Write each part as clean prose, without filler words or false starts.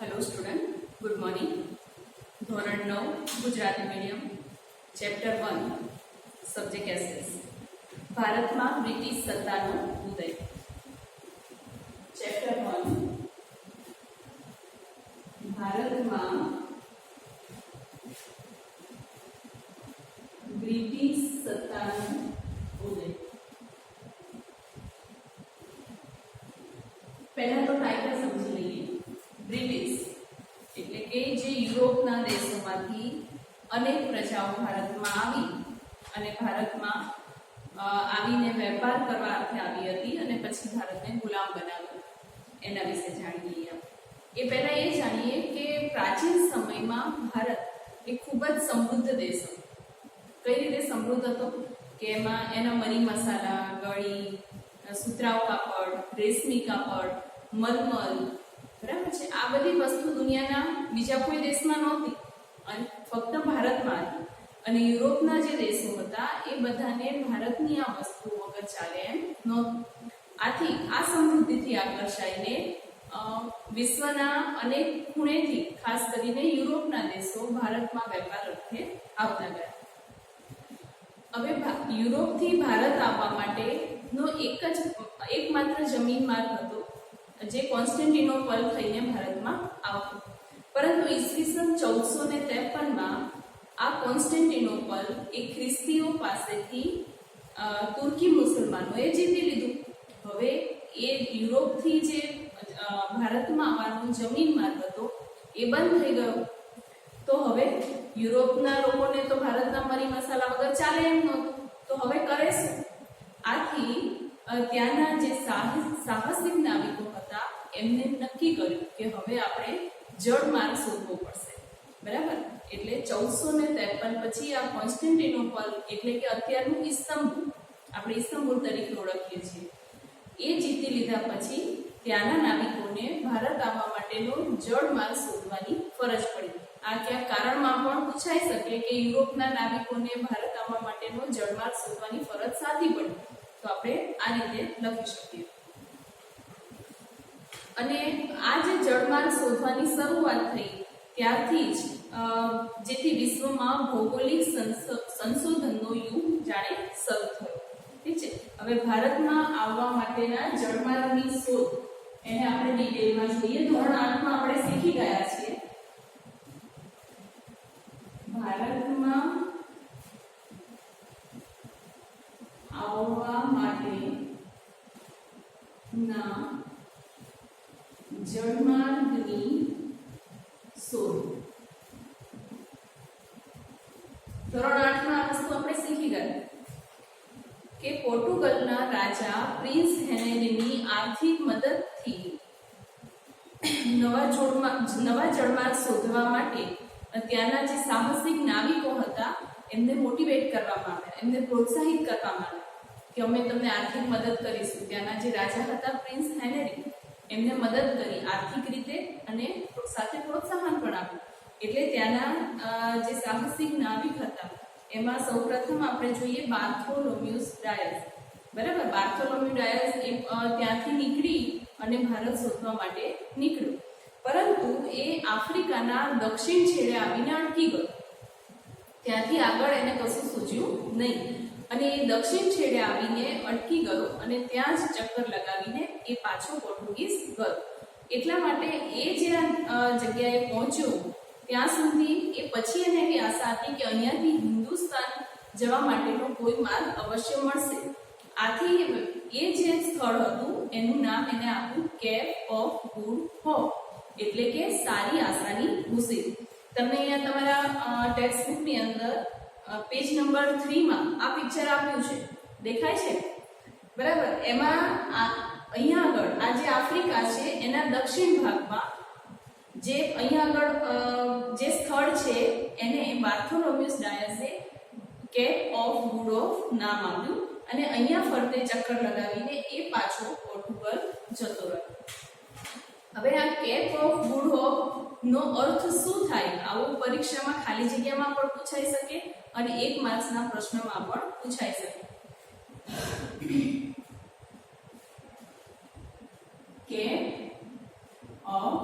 Hello student, good morning. ધોરણ 9 Gujarati medium, chapter 1 subject ashes, ભારતમાં British સત્તાનો ઉદય। ચેપ્ટર 1 ભારતમાં બ્રિટિશ સત્તાનો ઉદય। પહેલા તો ટાઇટલ સમજી લઈએ। બ્રિટિશ એટલે કે જે યુરોપના દેશોમાંથી અનેક પ્રજાઓ ભારતમાં આવી અને ભારતમાં આવીને વેપાર કરવા અર્થે આવી હતી અને પછી ભારતને ગુલામ બનાવ્યું, એના વિશે જાણીએ। એ પહેલા એ જાણીએ કે પ્રાચીન સમયમાં ભારત એ ખૂબ જ સમૃદ્ધ દેશ હતો। કઈ રીતે સમૃદ્ધ હતો કે એમાં એના મરી મસાલા, ગળી, સુતરાઉ કાપડ, રેશમી કાપડ, મલમલ, બરાબર છે, આ બધી વસ્તુ દુનિયાના બીજા કોઈ દેશમાં નહોતી અને ફક્ત ભારતમાં હતી। અને યુરોપના જે દેશો હતા એ બધાને ભારતની આ વસ્તુ વગર ચાલે એમ નહોતું। આથી આ સમૃદ્ધિથી આકર્ષાઈને વિશ્વના અનેક ખૂણેથી, ખાસ કરીને યુરોપના દેશો ભારતમાં વેપાર અર્થે આવતા ગયા। હવે યુરોપથી ભારત આવવા માટેનો એકમાત્ર જમીન માર્ગ હતો જે કોન્સ્ટેન્ટિનોપલ થઈને ભારતમાં આવતું, પરંતુ ઈસવીસન 1453માં આ કોન્સ્ટેન્ટિનોપલ એ ખ્રિસ્તીઓ પાસેથી તુર્કી મુસલમાનોએ જીતી લીધું। હવે એ યુરોપથી જે ભારતમાં આવવાનો જમીન માર્ગ હતો એ બંધ થઈ ગયો। તો હવે યુરોપના લોકોને તો ભારતના મરી મસાલા વગર ચાલે એમ નહોતું, તો હવે કરે શું? આથી ત્યાંના જે સાહસિક નાવિકો હતા એમને નક્કી કર્યું કે હવે આપણે જળમાર્ગ શોધવો પડશે, બરાબર। એટલે 1453 પછી આ કોન્સ્ટેન્ટિનોપલ એટલે કે અત્યારનું ઇસ્તંબુલ, આપણે ઇસ્તંબુલ તરીકે ઓળખીએ છીએ, એ જીતી લીધા પછી ત્યાંના નાવિકોને ભારત આવવા માટેનો જળમાર્ગ શોધવાની ફરજ પડી। આ ક્યાંક કારણમાં પણ પૂછાઈ શકે કે યુરોપના નાવિકોને ભારત આવવા માટેનો જળમાર્ગ શોધવાની ફરજ સાથી પડી, તો આપણે આ રીતે લખી શકીએ। અને આ જે જળમાર્ગ શોધવાની શરૂઆત થઈ ત્યારથી જ જેથી વિશ્વમાં ભૌગોલિક સંશોધનનો યુગ જાણે શરૂ થયો, ઠીક છે। હવે ભારતમાં આવવા માટેના જળમાર્ગની શોધ એને આપણે ડિટેલમાં જોઈએ। ધોરણ 8માં આપણે શીખી ગયા છીએ ભારતમાં આવવા માટેના જળમાર્ગની શોધ। ધોરણ 8માં આ વસ્તુ આપણે શીખી ગયા કે પોર્ટુગલના રાજા પ્રિન્સ હેનરીની આર્થિક મદદથી નવા જળમાર્ગ શોધવા માટે ત્યાંના જે સાહસિક નાવિકો હતા એમને મોટિવેટ કરવામાં આવ્યા, એમને પ્રોત્સાહિત કરવામાં આવ્યા કે અમે તમને આર્થિક મદદ કરીશું। ત્યાંના જે રાજા હતા પ્રિન્સ હેનરી એમને મદદ કરી આર્થિક રીતે અને સાથે પ્રોત્સાહન પણ આપ્યું। એટલે ત્યાંના જે સાહસિક નાવિક હતા એમાં સૌપ્રથમ આપણે જોઈએ બાર્થોલોમ્યુસ ડાયસ, બરાબર। બાર્થોલોમ્યુ ડાયસ એ ત્યાંથી નીકળી અને ભારત શોધવા માટે નીકળ્યો, પરંતુ એ આફ્રિકાના દક્ષિણ છેડે આવીને અટકી ગયો। ત્યાંથી આગળ એને કશું સૂઝ્યું નહીં અને એ દક્ષિણ છેડે આવીને અટકી ગયો અને ત્યાં જ ચક્કર લગાવીને એ પાછો પોર્ટુગીઝ ગયો। એટલા માટે એ જે જગ્યાએ પહોંચ્યો ત્યાં સુધી એ પછી એને એવી આશા હતી કે અહીંયાથી હિન્દુસ્તાન જવા માટેનો કોઈ માર્ગ અવશ્ય મળશે। આથી એ જે સ્થળ હતું એનું નામ એને આપ્યું કેપ ઓફ ગુડ હોપ, એટલે કે સારી આશાની ભૂસી। તમને અહીંયા તમારા ટેક્સ્ટ બુકની અંદર પેજ નંબર 3માં આ પિક્ચર આપ્યું છે, દેખાય છે, બરાબર। એમાં અહીંયા આગળ આ જે આફ્રિકા છે એના દક્ષિણ ભાગમાં જે અહીંયા આગળ જે સ્થળ છે એને બાર્થોલોમ્યુસ ડાયસે કેપ ઓફ ગુડ હોપ નામ આપ્યું અને અહીંયા ફરતે ચક્કર લગાવીને એ પાછો પોર્ટુગલ જતો રહ્યો। હવે આ કેપ ઓફ ગુડ હોપ નો અર્થ શું થાય, આવું પરીક્ષામાં ખાલી જગ્યામાં પણ પૂછાઈ શકે અને 1 માર્ક્સના પ્રશ્નમાં પણ પૂછાઈ શકે। કેપ ઓફ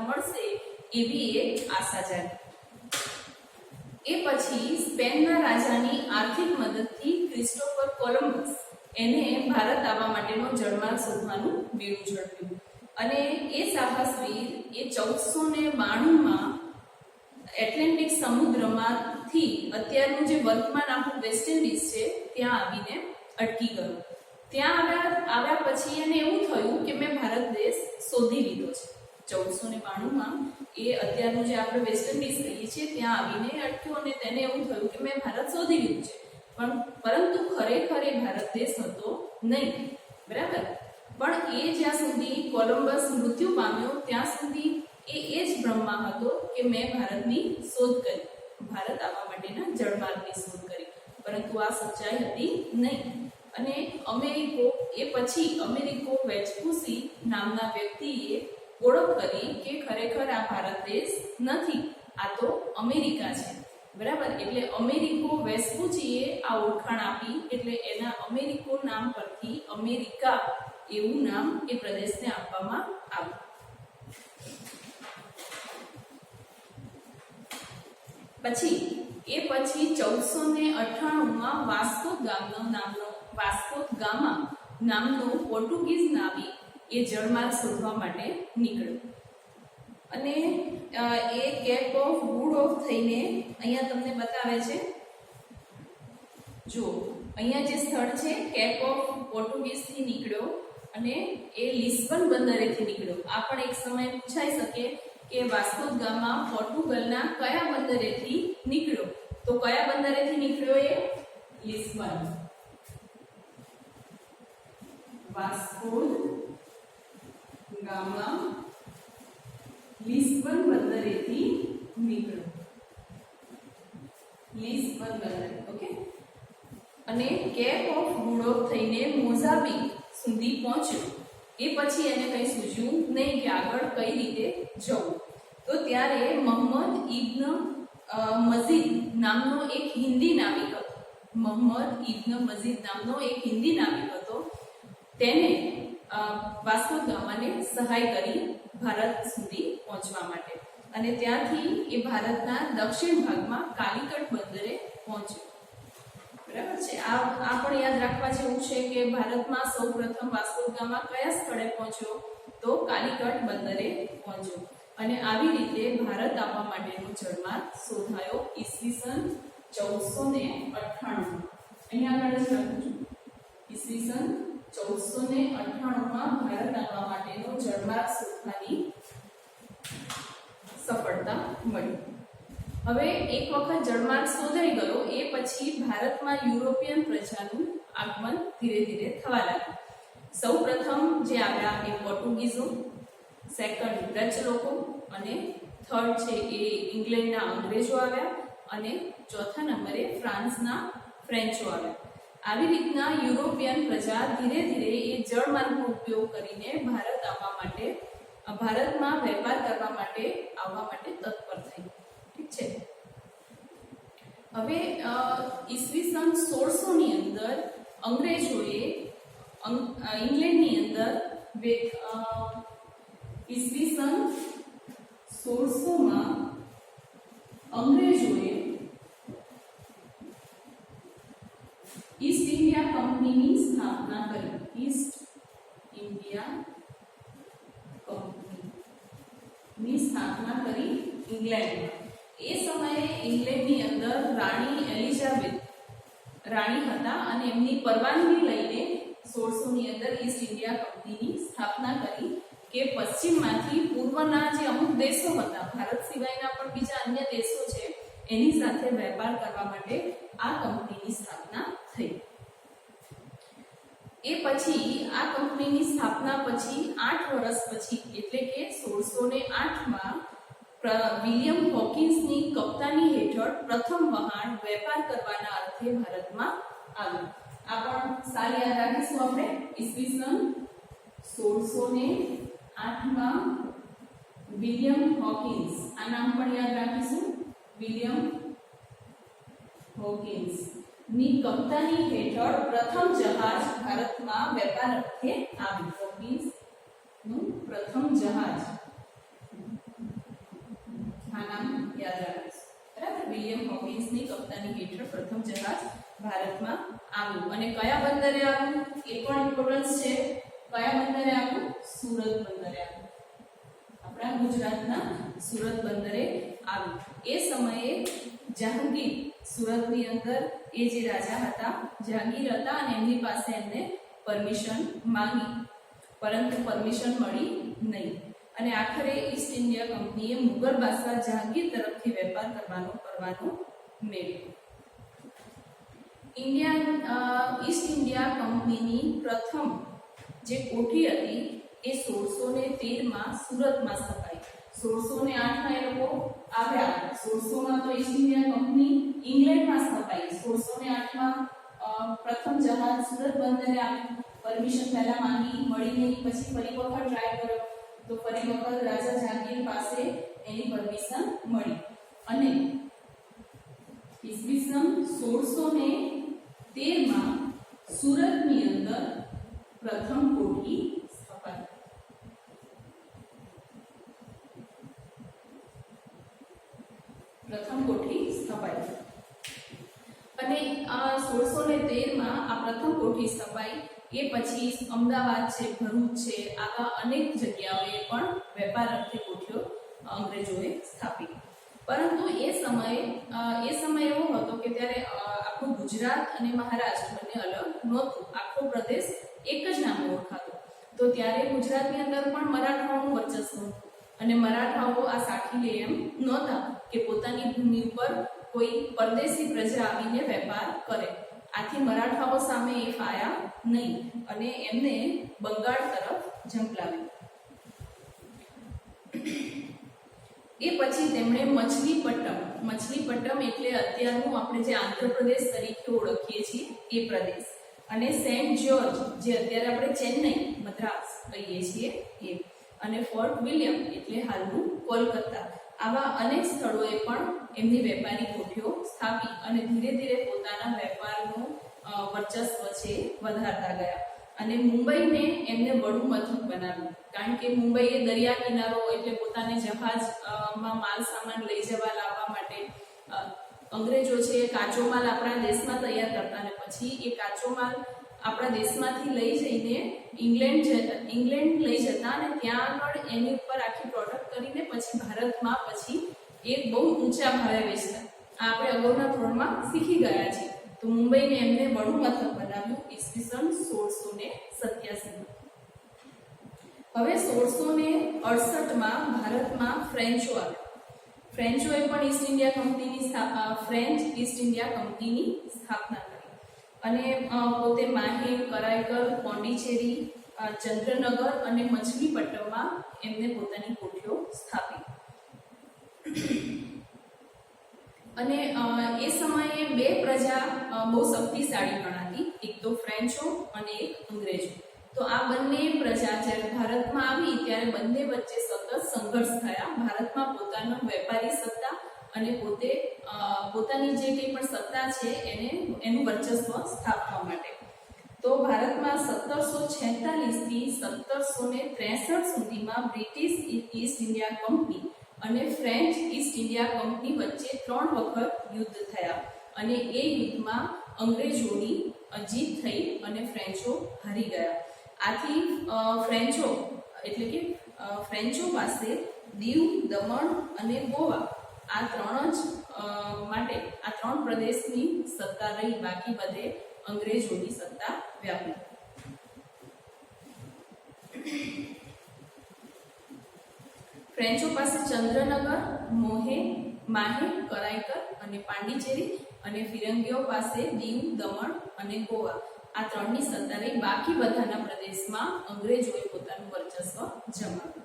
મળશે એવી એક આશા જાગી. એ પછી સ્પેનના રાજાની આર્થિક મદદથી ક્રિસ્ટોફર કોલંબસ એને ભારત આવવા માટેનો જળમાર્ગ શોધવાનું બીડું ઝડપ્યું અને એ સાહસવીર એ 1492માં એટલાન્ટિક સમુદ્રમાંથી અત્યારનું જે વર્તમાન આપણું વેસ્ટ ઇન્ડિઝ છે ત્યાં આવીને અટકી ગયો. ત્યાં આવ્યા પછી એને એવું થયું કે મેં ભારત દેશ શોધી લીધો છે. 1492માં એ અત્યારનું જે આપણે વેસ્ટ ઇન્ડિઝ કહીએ છીએ ત્યાં આવીને અટક્યો અને તેને એવું થયું કે મેં ભારત શોધી લીધું છે. પરંતુ ખરેખર એ ભારત દેશ હતો નહીં, બરાબર. પણ એ જ્યાં સુધી કોલંબસ મૃત્યુ પામ્યો ત્યાં સુધી એ જ ભ્રમમાં હતો કે મેં ભારતની શોધ કરી, ભારત આવવા માટેના જળમાર્ગની શોધ કરી. પરંતુ આ સચ્ચાઈ હતી નહીં. અને અમેરિકો વેસ્પુસી નામના વ્યક્તિએ ઓળખ કરી કે ખરેખર આ ભારત દેશ નથી, આ તો અમેરિકા છે, બરાબર. એટલે અમેરિકો વેસ્પુચીએ આ ઓળખાણ આપી એટલે એના અમેરિકો નામ પરથી અમેરિકા એવું નામ એ પ્રદેશને આપવામાં આવ્યું. પછી 1498માં વાસ્કો ગામા નામનો પોર્ટુગીઝ નાવિક એ જળમાર્ગ શોધવા માટે નીકળ્યો અને એ કેપ ઓફ ગુડ ઓફ થઈને અહીંયા તમને બતાવે છે. જો અહીંયા જે સ્થળ છે કેપ ઓફ પોર્ટુગીઝથી નીકળ્યો અને એ લિસ્બન બંદરેથી નીકળ્યો. આ પણ એક સમય પૂછાઈ શકે કે વાસ્કો ગામા પોર્ટુગલના કયા બંદરેથી નીકળ્યો? તો કયા બંદરેથી નીકળ્યો? એ લિસ્બન. વાસ્કો ગામા લિસ્બન બંદરેથી નીકળ્યો. લિસ્બન બંદર, ઓકે. અને કેપ ઓફ ગુડ ઓફ થઈને મોઝામ્બિક સુધી પહોંચ્યો. એ પછી એને કંઈ સૂઝ્યું નહીં કે આગળ કઈ રીતે જવું. તો ત્યારે મોહમ્મદ ઇબ્ન મજીદ નામનો એક હિન્દી નાવિક હતો. મોહમ્મદ ઇબ્ન મજીદ નામનો એક હિન્દી નાવિક હતો. તેને વાસ્કો ગામાને સહાય કરી ભારત સુધી પહોંચવા માટે અને ત્યાંથી એ ભારતના દક્ષિણ ભાગમાં કાલિકટ બંદરે પહોંચ્યો, બરાબર છે. આ પણ યાદ રાખવા જેવું છે કે ભારતમાં સૌપ્રથમ વાસ્કો ગામા કયા સ્થળે પહોંચ્યો? તો કાલિકટ બંદરે પહોંચ્યો અને આવી રીતે ભારત આવવા માટેનો જળમાર્ગ શોધાયો ઈસવીસન 1498. અહીંયા આગળ જ લખું છું. ઈસવીસન 1498માં ભારત આવવા માટેનો જળમાર્ગ શોધવાની સફળતા મળી. હવે એક વખત જળમાર્ગ શોધાઈ ગયો એ પછી ભારતમાં યુરોપિયન પ્રજાનું આગમન ધીરે ધીરે થવા લાગ્યું. સૌપ્રથમ જે આવ્યા એ પોર્ટુગીઝો, સેકન્ડ ડચ લોકો અને થર્ડ છે એ ઇંગ્લેન્ડના અંગ્રેજો આવ્યા અને ચોથા નંબરે ફ્રાન્સના ફ્રેન્ચો આવ્યા. આવી રીતના યુરોપિયન પ્રજા ધીરે ધીરે એ જળમાર્ગનો ઉપયોગ કરીને ભારતમાં વેપાર કરવા માટે આવવા માટે તત્પર થઈ. ઠીક છે. હવે ઈસવીસન 1600 ની અંદર અંગ્રેજોએ ઇંગ્લેન્ડની અંદર ઈસવીસન 1600માં અંગ્રેજોએ ઈસ્ટ ઇન્ડિયા કંપનીની સ્થાપના કરી. ઈસ્ટ ઇન્ડિયા કંપનીની સ્થાપના કરી ઇંગ્લેન્ડમાં. એ સમયે ઇંગ્લેન્ડની અંદર રાણી એલિઝાબેથ રાણી હતા અને એમની પરવાનગી લઈને 1600 ની અંદર ઈસ્ટ ઇન્ડિયા કંપનીની સ્થાપના કરી કે પશ્ચિમમાંથી પૂર્વના જે અમુક દેશો હતા, ભારત સિવાયના પણ બીજા અન્ય દેશો છે, એની સાથે વેપાર કરવા માટે આ કંપનીની સ્થાપના થઈ. એ પછી આ કંપનીની સ્થાપના પછી 8 વર્ષ પછી એટલે કે 1608માં વિલિયમ હોકિન્સની કપ્તાની હેઠળ પ્રથમ વહાણ વેપાર કરવાના અર્થે ભારતમાં આવ્યું. આ પણ સાલ યાદ રાખીશું આપણે. ઈસવીસન 1608માં વિલિયમ હોકિન્સ, આ નામ પણ યાદ રાખીશું. વિલિયમ હોકિન્સ ની કપ્તાની હેઠળ પ્રથમ જહાજ ભારતમાં વેપાર અર્થે આવ્યું. હોકિન્સ નું પ્રથમ જહાજ આ નામ યાદ રાખીશું, બરાબર. વિલિયમ હોકિન્સની કપ્તાની હેઠળ પ્રથમ જહાજ ભારતમાં આવ્યું અને કયા બંદરે આવ્યું એ પણ ઇમ્પોર્ટન્સ છે. કયા બંદરે આવ્યું? સુરત બંદરે આવ્યું. આપણા ગુજરાતના સુરત બંદરે આવ્યું. એ સમયે જહાંગીર સુરતની અંદર એ જે રાજા હતા જહાંગીર હતા અને એમની પાસે એમને પરમિશન માંગી, પરંતુ પરમિશન મળી નહીં અને આખરે ઈસ્ટ ઇન્ડિયા કંપનીએ મુગલ બાદશાહ જહાંગીર તરફથી વેપાર કરવાનો પરવાનો મેળવ્યો. ઈસ્ટ ઇન્ડિયા કંપનીની પ્રથમ જે કોઠી હતી એ 1613માં સુરતમાં સ્થપાઈ. 1608માં એ લોકો આવ્યા. 1600માં તો ઈસ્ટ ઇન્ડિયા કંપની ઇંગ્લેન્ડમાં સ્થપાઈ. 1608માં પ્રથમ જહાજ સુરત બંદરે આવ્યું. પરમિશન પહેલા માંગી, મળી નહીં, પછી ફરી વખત ટ્રાય કર્યો તો ફરી વખત રાજા જહાંગીર પાસે એની પરમિશન મળી અને ઈસવીસન 1613માં સુરતની અંદર પ્રથમ કોઠી સ્થપાઈ. અને આ 1613માં આ પ્રથમ કોઠી સ્થપાઈ. એ પછી અમદાવાદ છે, ભરૂચ છે, આવા અનેક જગ્યાઓએ પણ વેપાર અર્થે કોઠીઓ અંગ્રેજોએ સ્થાપી. પરંતુ એ સમય એવો હતો કે ત્યારે આખું ગુજરાત અને મહારાષ્ટ્ર બંને અલગ નહોતું. આખો પ્રદેશ એક જ નામે ઓળખાતો. તો ત્યારે ગુજરાતની અંદર પણ મરાઠાઓનું વર્ચસ્વ હતું અને મરાઠાઓ આ સાખી લે એમ નહોતા કે પોતાની ભૂમિ ઉપર કોઈ પરદેશી પ્રજા આવીને વેપાર કરે. આથી મરાઠાઓ સામે એ ફાયા નહીં અને એમને બંગાળ તરફ ઝંપલાવ્યું. એ પછી તેમણે મછલીપટ્ટમ એટલે અત્યારનું આપણે જે આંધ્રપ્રદેશ તરીકે ઓળખીએ છીએ એ પ્રદેશ, અને સેન્ટ જ્યોર્જ જે અત્યારે આપણે ચેન્નઈ મદ્રાસ કહીએ છીએ એ, અને ફોર્ટ વિલિયમ એટલે હાલનું કોલકાતા, આવા અનેક સ્થળોએ પણ એમની વેપારી કોઠીઓ સ્થાપી અને ધીરે ધીરે પોતાના વેપારનું વર્ચસ્વ છે વધારતા ગયા. અને મુંબઈને એમને વડું મથક બનાવ્યું, કારણ કે મુંબઈ એ દરિયા કિનારો એટલે પોતાને જહાજમાં માલ સામાન લઈ જવા લાવવા માટે અંગ્રેજો છે કાચો માલ આપણા દેશમાં તૈયાર કરતા અને પછી એ કાચો માલ આપણા દેશમાંથી લઈ જઈને ઇંગ્લેન્ડ લઈ જતા અને ત્યાં આગળ એની ઉપર આખી પ્રોડક્ટ કરીને પછી ભારતમાં પછી એક બહુ ઊંચા ભાવે વેચતા. આ આપણે અગાઉના ધોરણમાં શીખી ગયા છીએ. તો મુંબઈને એમને વડું મથક બનાવ્યું ઈસવીસન 1687. હવે 1668માં ભારતમાં ફ્રેન્ચો આવ્યા. ફ્રેન્ચોએ પણ ઈસ્ટ ઇન્ડિયા કંપનીની સ્થાપના કરી અને પોતે માહે, કરાઈકલ, પોંડિચેરી, ચંદ્રનગર અને મછલીપટ્ટમમાં એમને પોતાની કોઠીઓ સ્થાપી. અને એ સમયે બે પ્રજા બહુ શક્તિશાળી ગણાતી, એક તો ફ્રેન્ચો અને એક અંગ્રેજો. તો આ બંને પ્રજા જ્યારે ભારતમાં આવી ત્યારે બંને વચ્ચે સતત સંઘર્ષ થયા. ભારતમાં પોતાનો વેપારી સત્તા અને પોતાની જે કંઈ પણ સત્તા છે એનું વર્ચસ્વ સ્થાપવા માટે. તો ભારતમાં 1746 થી 1763 સુધીમાં બ્રિટિશ ઈસ્ટ ઇન્ડિયા કંપની અને ફ્રેન્ચ ઈસ્ટ ઇન્ડિયા કંપની વચ્ચે 3 વખત યુદ્ધ થયા અને એ યુદ્ધમાં અંગ્રેજોની જીત થઈ અને ફ્રેન્ચો હારી ગયા. આથી ફ્રેન્ચો પાસે દીવ, દમણ અને ગોવા આ ત્રણ પ્રદેશની સત્તા રહી, બાકી બધે અંગ્રેજોની સત્તા વ્યાપી. ફ્રેન્ચો પાસે ચંદ્રનગર, માહે, કરાઈકલ અને પાંડિચેરી અને ફિરંગીઓ પાસે દીવ, દમણ અને ગોવા આ ત્રણની સત્તા રહી. બાકી બધાના પ્રદેશમાં અંગ્રેજોએ પોતાનું વર્ચસ્વ જમાવ્યું.